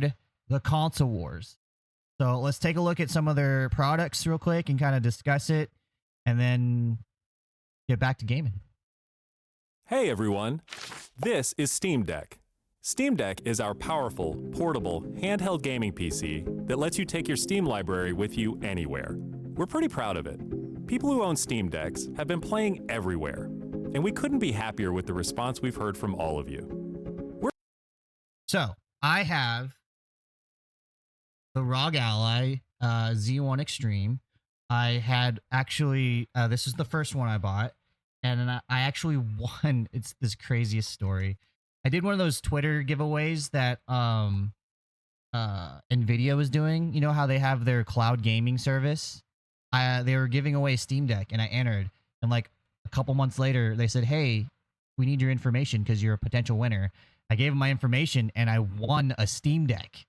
entered the console wars. So let's take a look at some of their products real quick and kind of discuss it, and then get back to gaming. Hey everyone, this is Steam Deck. Steam Deck is our powerful, portable, handheld gaming PC that lets you take your Steam library with you anywhere. We're pretty proud of it. People who own Steam Decks have been playing everywhere, and we couldn't be happier with the response we've heard from all of you. So I have the ROG Ally Z1 Extreme. I had actually, this is the first one I bought, and I actually won. It's this craziest story. I did one of those Twitter giveaways that NVIDIA was doing. You know how they have their cloud gaming service? They were giving away Steam Deck, and I entered. And like a couple months later, they said, hey, we need your information because you're a potential winner. I gave them my information, and I won a Steam Deck.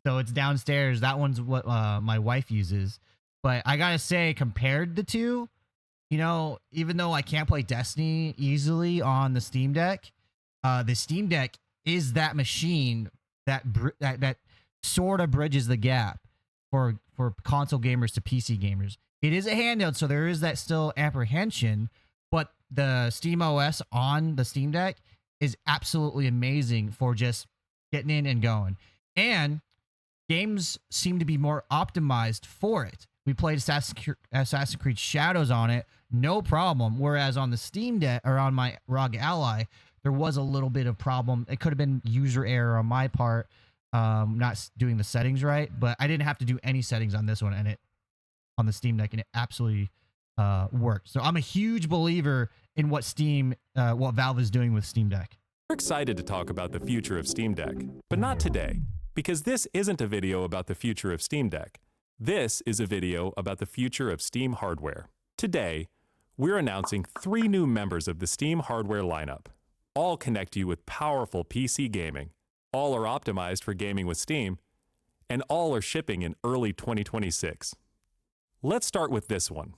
So it's downstairs. That one's what my wife uses. But I gotta say, compared the two, you know, even though I can't play Destiny easily on the Steam Deck is that machine that sort of bridges the gap for console gamers to PC gamers. It is a handheld, so there is that still apprehension, but the Steam OS on the Steam Deck is absolutely amazing for just getting in and going. And games seem to be more optimized for it. We played Assassin's Creed Shadows on it, no problem. Whereas on the Steam Deck or on my ROG Ally, there was a little bit of problem. It could have been user error on my part, not doing the settings right. But I didn't have to do any settings on this one, and on the Steam Deck, and it absolutely worked. So I'm a huge believer in what Valve is doing with Steam Deck. We're excited to talk about the future of Steam Deck, but not today, because this isn't a video about the future of Steam Deck. This is a video about the future of Steam hardware. Today, we're announcing 3 new members of the Steam hardware lineup. All connect you with powerful PC gaming, all are optimized for gaming with Steam, and all are shipping in early 2026. Let's start with this one.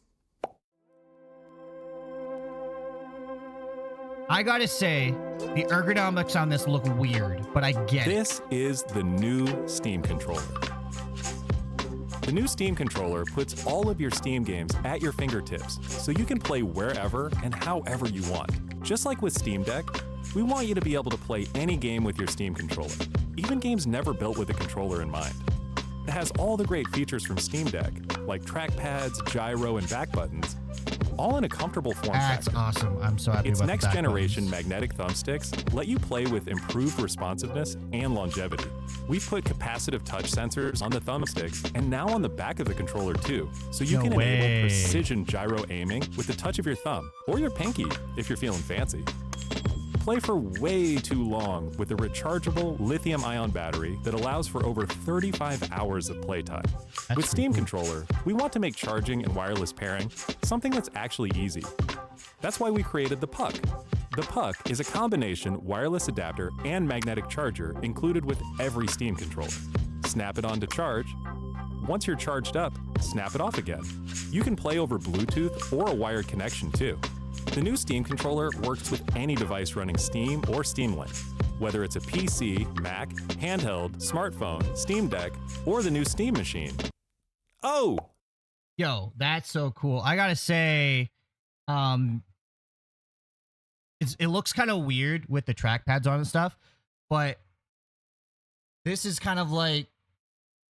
I gotta say, the ergonomics on this look weird, but I get it. This is the new Steam controller. The new Steam controller puts all of your Steam games at your fingertips, so you can play wherever and however you want. Just like with Steam Deck, we want you to be able to play any game with your Steam controller, even games never built with a controller in mind. It has all the great features from Steam Deck, like trackpads, gyro, and back buttons, all in a comfortable form factor. That's awesome. I'm so happy about its next generation buttons. magnetic thumbsticks let you play with improved responsiveness and longevity. We've put capacitive touch sensors on the thumbsticks and now on the back of the controller too, so you can enable precision gyro aiming with the touch of your thumb or your pinky if you're feeling fancy. Play for way too long with a rechargeable lithium-ion battery that allows for over 35 hours of playtime. With Steam Controller, we want to make charging and wireless pairing something that's actually easy. That's why we created the Puck. The Puck is a combination wireless adapter and magnetic charger included with every Steam controller. Snap it on to charge. Once you're charged up, snap it off again. You can play over Bluetooth or a wired connection too. The new Steam controller works with any device running Steam or Steam Link, whether it's a PC, Mac, handheld, smartphone, Steam Deck, or the new Steam machine. Oh! Yo, that's so cool. I gotta say, it looks kind of weird with the trackpads on and stuff, but this is kind of like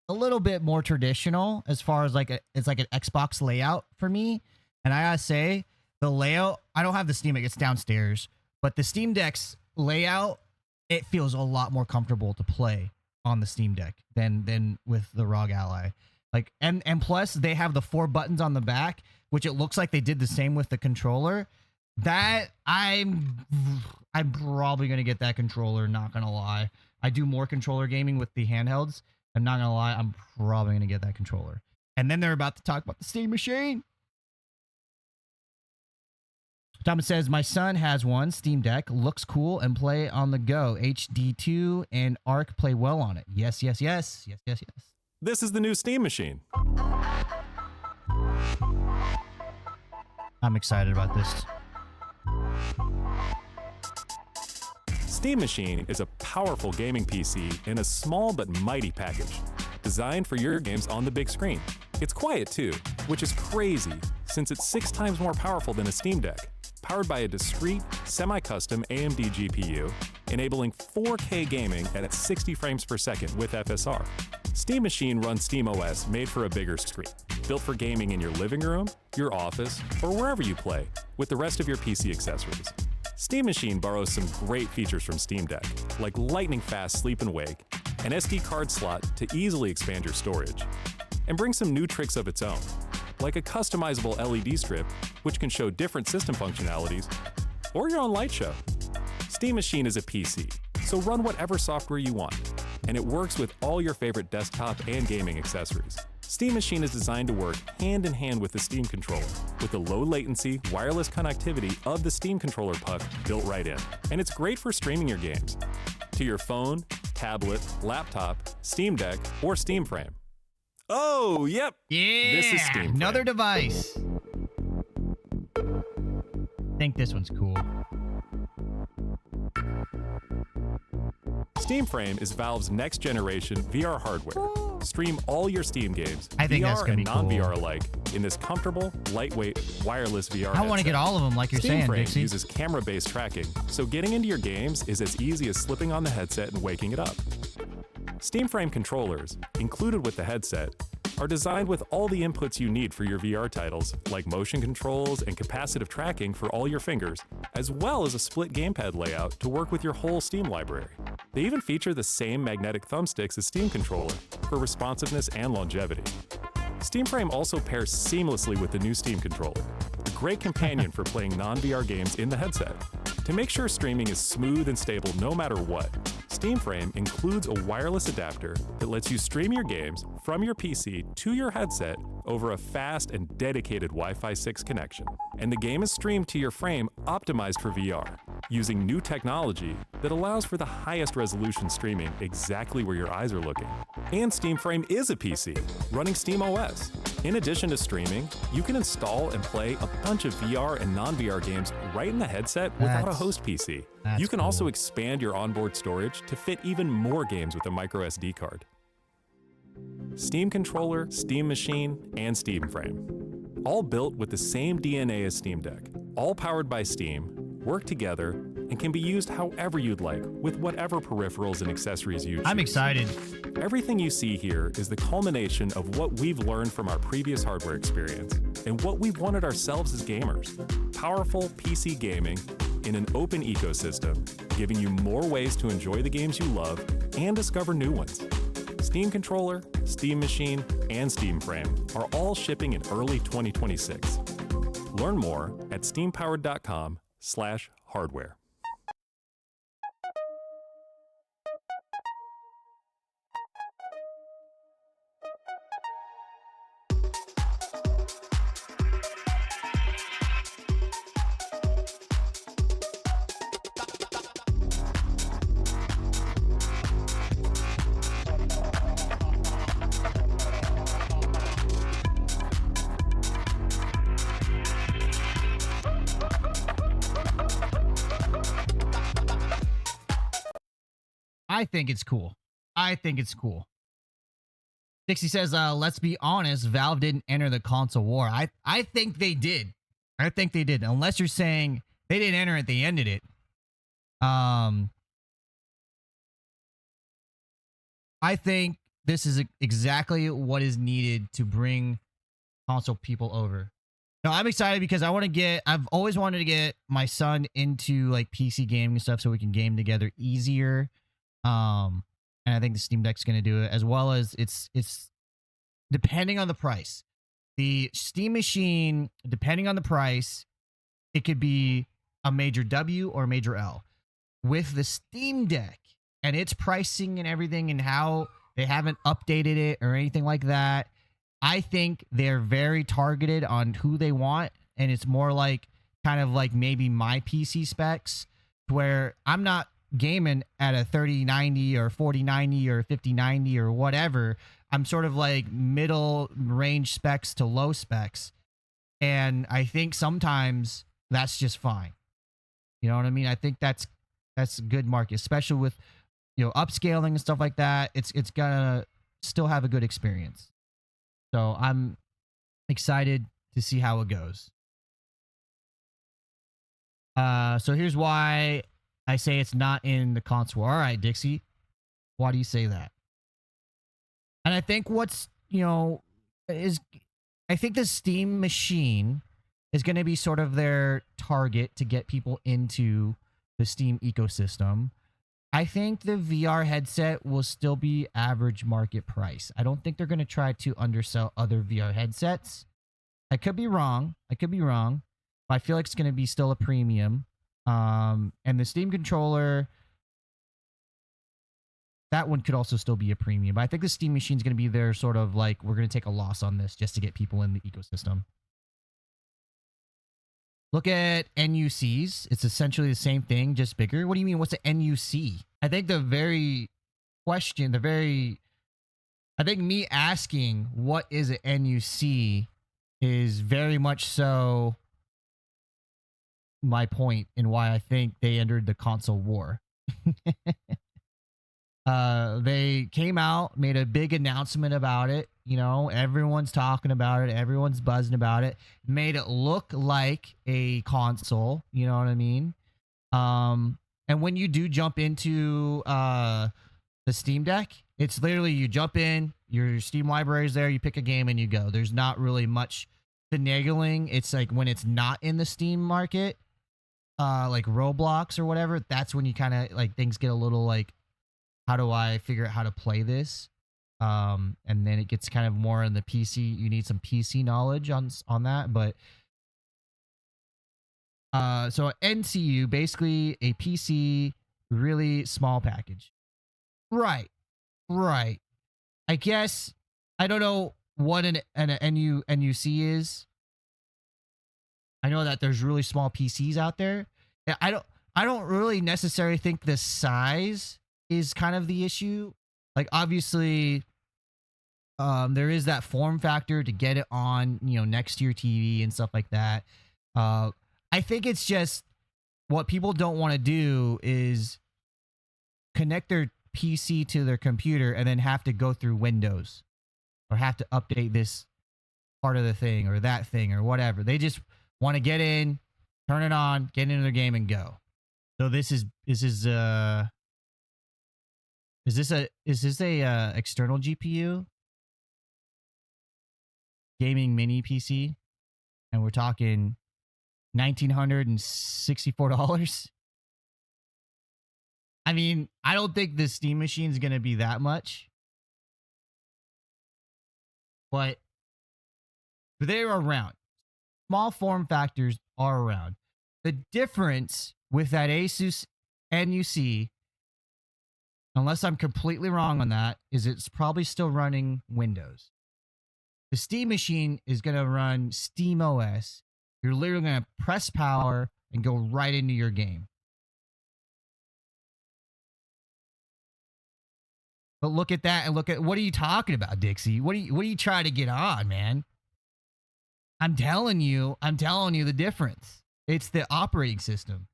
a little bit more traditional as far as like it's like an Xbox layout for me. And I gotta say, the layout, I don't have the Steam Deck, it's downstairs, but the Steam Deck's layout, it feels a lot more comfortable to play on the Steam Deck than with the ROG Ally. Like, and plus they have the 4 buttons on the back, which it looks like they did the same with the controller. That I'm probably gonna get that controller, not gonna lie. I do more controller gaming with the handhelds. I'm not gonna lie, I'm probably gonna get that controller. And then they're about to talk about the Steam machine. Thomas says, my son has one, Steam Deck, looks cool and play on the go. HD2 and Arc play well on it. Yes, yes, yes. Yes, yes, yes. This is the new Steam machine. I'm excited about this. Steam Machine is a powerful gaming PC in a small but mighty package, designed for your games on the big screen. It's quiet too, which is crazy since it's 6 times more powerful than a Steam Deck, powered by a discrete, semi-custom AMD GPU, enabling 4K gaming at 60 frames per second with FSR. Steam Machine runs SteamOS made for a bigger screen, built for gaming in your living room, your office, or wherever you play, with the rest of your PC accessories. Steam Machine borrows some great features from Steam Deck, like lightning-fast sleep and wake, an SD card slot to easily expand your storage, and brings some new tricks of its own, like a customizable LED strip, which can show different system functionalities, or your own light show. Steam Machine is a PC, so run whatever software you want, and it works with all your favorite desktop and gaming accessories. Steam Machine is designed to work hand in hand with the Steam controller, with the low latency, wireless connectivity of the Steam controller puck built right in. And it's great for streaming your games to your phone, tablet, laptop, Steam Deck, or Steam Frame. Oh, yep. Yeah. This is Steam Frame. Another device. I think this one's cool. Steam Frame is Valve's next generation VR hardware. Stream all your Steam games, I think VR that's gonna and be cool. non-VR alike, in this comfortable, lightweight, wireless VR I want to get all of them, like you're Steam saying, Frame Dixie. uses camera-based tracking, so getting into your games is as easy as slipping on the headset and waking it up. Steam Frame controllers, included with the headset, are designed with all the inputs you need for your VR titles, like motion controls and capacitive tracking for all your fingers, as well as a split gamepad layout to work with your whole Steam library. They even feature the same magnetic thumbsticks as Steam controller for responsiveness and longevity. Steam Frame also pairs seamlessly with the new Steam controller, a great companion for playing non-VR games in the headset. To make sure streaming is smooth and stable no matter what, Steam Frame includes a wireless adapter that lets you stream your games from your PC to your headset over a fast and dedicated Wi-Fi 6 connection. And the game is streamed to your frame optimized for VR, using new technology that allows for the highest resolution streaming exactly where your eyes are looking. And Steam Frame is a PC, running SteamOS. In addition to streaming, you can install and play a bunch of VR and non-VR games right in the headset without a host PC. You can also expand your onboard storage to fit even more games with a micro SD card. Steam controller, Steam Machine, and Steam Frame. All built with the same DNA as Steam Deck. All powered by Steam, work together, and can be used however you'd like with whatever peripherals and accessories you choose. I'm excited. Everything you see here is the culmination of what we've learned from our previous hardware experience and what we've wanted ourselves as gamers. Powerful PC gaming in an open ecosystem, giving you more ways to enjoy the games you love and discover new ones. Steam Controller, Steam Machine, and Steam Frame are all shipping in early 2026. Learn more at steampowered.com/hardware. I think it's cool. I think it's cool. Dixie says, let's be honest, Valve didn't enter the console war. I think they did. I think they did. Unless you're saying they didn't enter it, they ended it. I think this is exactly what is needed to bring console people over. No, I'm excited because I've always wanted to get my son into like PC gaming and stuff so we can game together easier. And I think the Steam Deck's going to do it, as well as it's depending on the price. The Steam Machine, depending on the price, it could be a major W or a major L. With the Steam Deck and its pricing and everything and how they haven't updated it or anything like that, I think they're very targeted on who they want, and it's more like kind of like maybe my PC specs, where I'm not gaming at a 3090 or 4090 or 5090 or whatever. I'm sort of like middle range specs to low specs, and I think sometimes that's just fine. You know what I mean? I think that's that's a good market, especially with upscaling and stuff like that. It's gonna still have a good experience. So I'm excited to see how it goes. So here's why I say it's not in the console. All right, Dixie, why do you say that? And I think I think the Steam machine is going to be sort of their target to get people into the Steam ecosystem. I think the VR headset will still be average market price. I don't think they're going to try to undersell other VR headsets. I could be wrong. But I feel like it's going to be still a premium. And the Steam controller, that one could also still be a premium. But I think the Steam machine is going to be their sort of like, we're going to take a loss on this just to get people in the ecosystem. Look at NUCs. It's essentially the same thing, just bigger. What do you mean? What's an NUC? I think I think me asking what is an NUC is very much so my point in why I think they entered the console war. They came out, made a big announcement about it. Everyone's talking about it. Everyone's buzzing about it. Made it look like a console. You know what I mean? And when you do jump into the Steam Deck, it's literally you jump in, your Steam library is there, you pick a game and you go. There's not really much finagling. It's like when it's not in the Steam market, like Roblox or whatever, that's when you kind of like things get a little like, how do I figure out how to play this? And then it gets kind of more in the PC. You need some PC knowledge on that. But so NCU, basically a PC, really small package. Right. I guess I don't know what an NUC is. I know that there's really small PCs out there. I don't really necessarily think the size is kind of the issue. Like obviously there is that form factor to get it on next to your TV and stuff like that. I think it's just what people don't want to do is connect their PC to their computer and then have to go through Windows or have to update this part of the thing or that thing or whatever. They just want to get in, turn it on, get into their game and go. So this is a external GPU gaming mini PC, and we're talking $1,964. I mean, I don't think the Steam machine is going to be that much, but they're around. Small form factors are around. The difference with that Asus NUC, unless I'm completely wrong on that, is it's probably still running Windows. The Steam machine is going to run Steam OS. You're literally going to press power and go right into your game. But look at that and look at, what are you talking about, Dixie? What are you trying to get on, man? I'm telling you the difference. It's the operating system.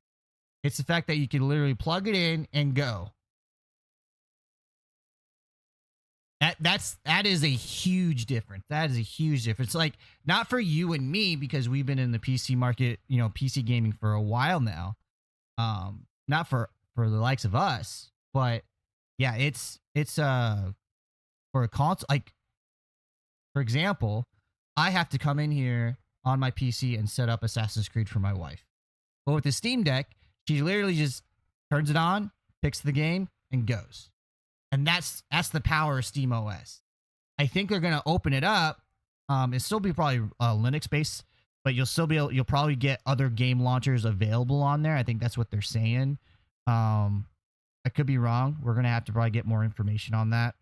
It's the fact that you can literally plug it in and go. That is a huge difference. That is a huge difference. Like, not for you and me, because we've been in the PC market, PC gaming for a while now. Not for the likes of us, but yeah, it's for a console. Like, for example, I have to come in here on my PC and set up Assassin's Creed for my wife. But with the Steam Deck, she literally just turns it on, picks the game, and goes. And that's the power of Steam OS. I think they're gonna open it up. It'll still be probably Linux based, but you'll probably get other game launchers available on there. I think that's what they're saying. I could be wrong. We're gonna have to probably get more information on that.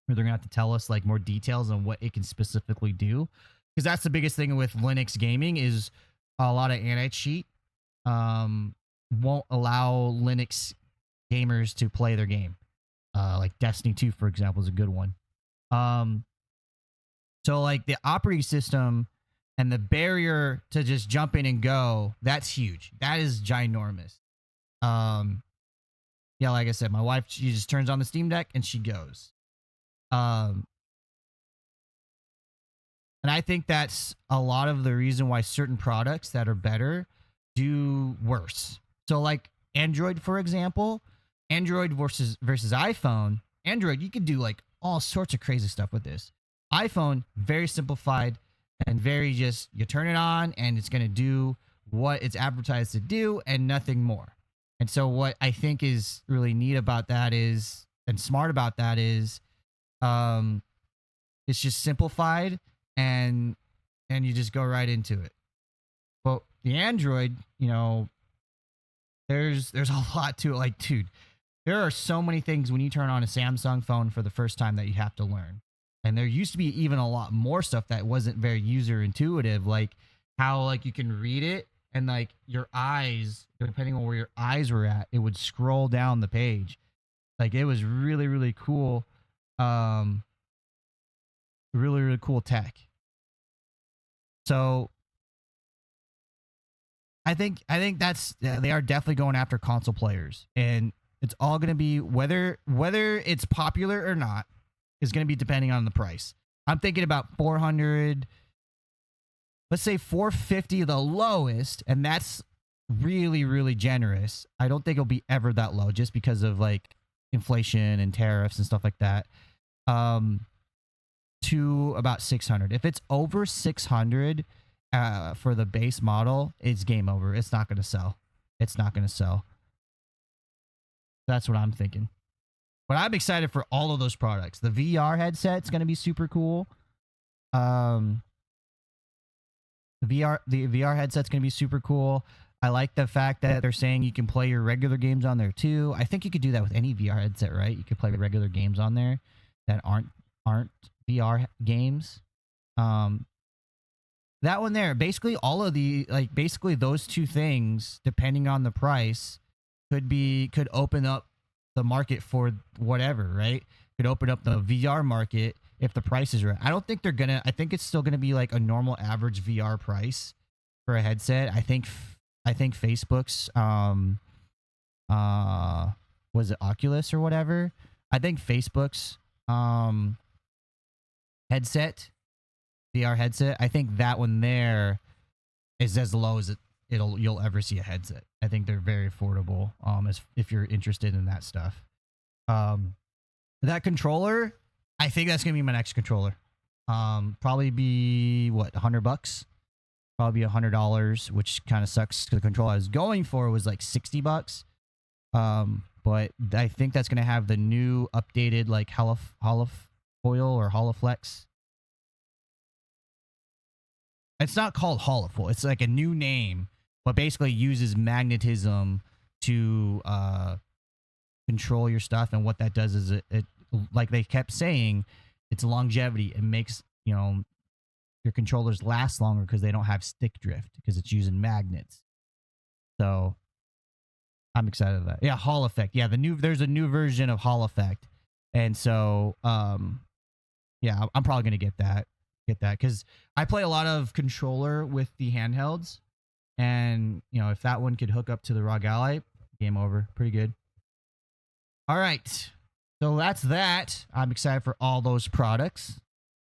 Or they're gonna have to tell us like more details on what it can specifically do. Because that's the biggest thing with Linux gaming is a lot of anti-cheat won't allow Linux gamers to play their game. Like Destiny 2, for example, is a good one. So like the operating system and the barrier to just jump in and go, that's huge. That is ginormous. yeah, like I said, my wife, she just turns on the Steam Deck and she goes. And I think that's a lot of the reason why certain products that are better do worse. So like Android, for example, Android versus iPhone. Android, you could do like all sorts of crazy stuff with this. iPhone, very simplified and very just, you turn it on and it's going to do what it's advertised to do and nothing more. And so what I think is really neat about that is, and smart about that is, it's just simplified and you just go right into it. But the Android, you know, there's a lot to it. Like, dude, there are so many things when you turn on a Samsung phone for the first time that you have to learn. And there used to be even a lot more stuff that wasn't very user intuitive, like how like you can read it and like your eyes, depending on where your eyes were at, it would scroll down the page. Like it was really, really cool. Really, really cool tech. So I think that's they are definitely going after console players, and it's all going to be whether it's popular or not is going to be depending on the price. I'm thinking about 400, let's say 450 the lowest, and that's really, really generous. I don't think it'll be ever that low just because of like inflation and tariffs and stuff like that. To about 600. If it's over 600 for the base model, it's game over. It's not going to sell. It's not going to sell. That's what I'm thinking. But I'm excited for all of those products. The VR headset's going to be super cool. The VR headset's going to be super cool. I like the fact that they're saying you can play your regular games on there too. I think you could do that with any VR headset, right? You could play regular games on there that aren't VR games. That one there, basically all of the, like basically those two things, depending on the price, could open up the market for whatever, right? Could open up the VR market if the price is right. I don't think they're gonna, I think it's still gonna be like a normal average VR price for a headset. I think Facebook's was it Oculus or whatever? I think Facebook's headset, VR headset, I think that one there is as low as you'll ever see a headset. I think they're very affordable if you're interested in that stuff. That controller, I think that's gonna be my next controller. Probably be what, $100? Probably $100, which kind of sucks because the controller I was going for was like $60. But I think that's gonna have the new updated like holofoil or holoflex. It's not called holofoil. It's like a new name, but basically uses magnetism to control your stuff. And what that does is it like they kept saying, it's longevity. It makes, you know, your controllers last longer because they don't have stick drift because it's using magnets. So I'm excited about that. Yeah, Hall Effect. Yeah, there's a new version of Hall Effect. And so yeah, I'm probably gonna get that because I play a lot of controller with the handhelds, and you know, if that one could hook up to the ROG Ally, game over. Pretty good. All right, so that's that. I'm excited for all those products.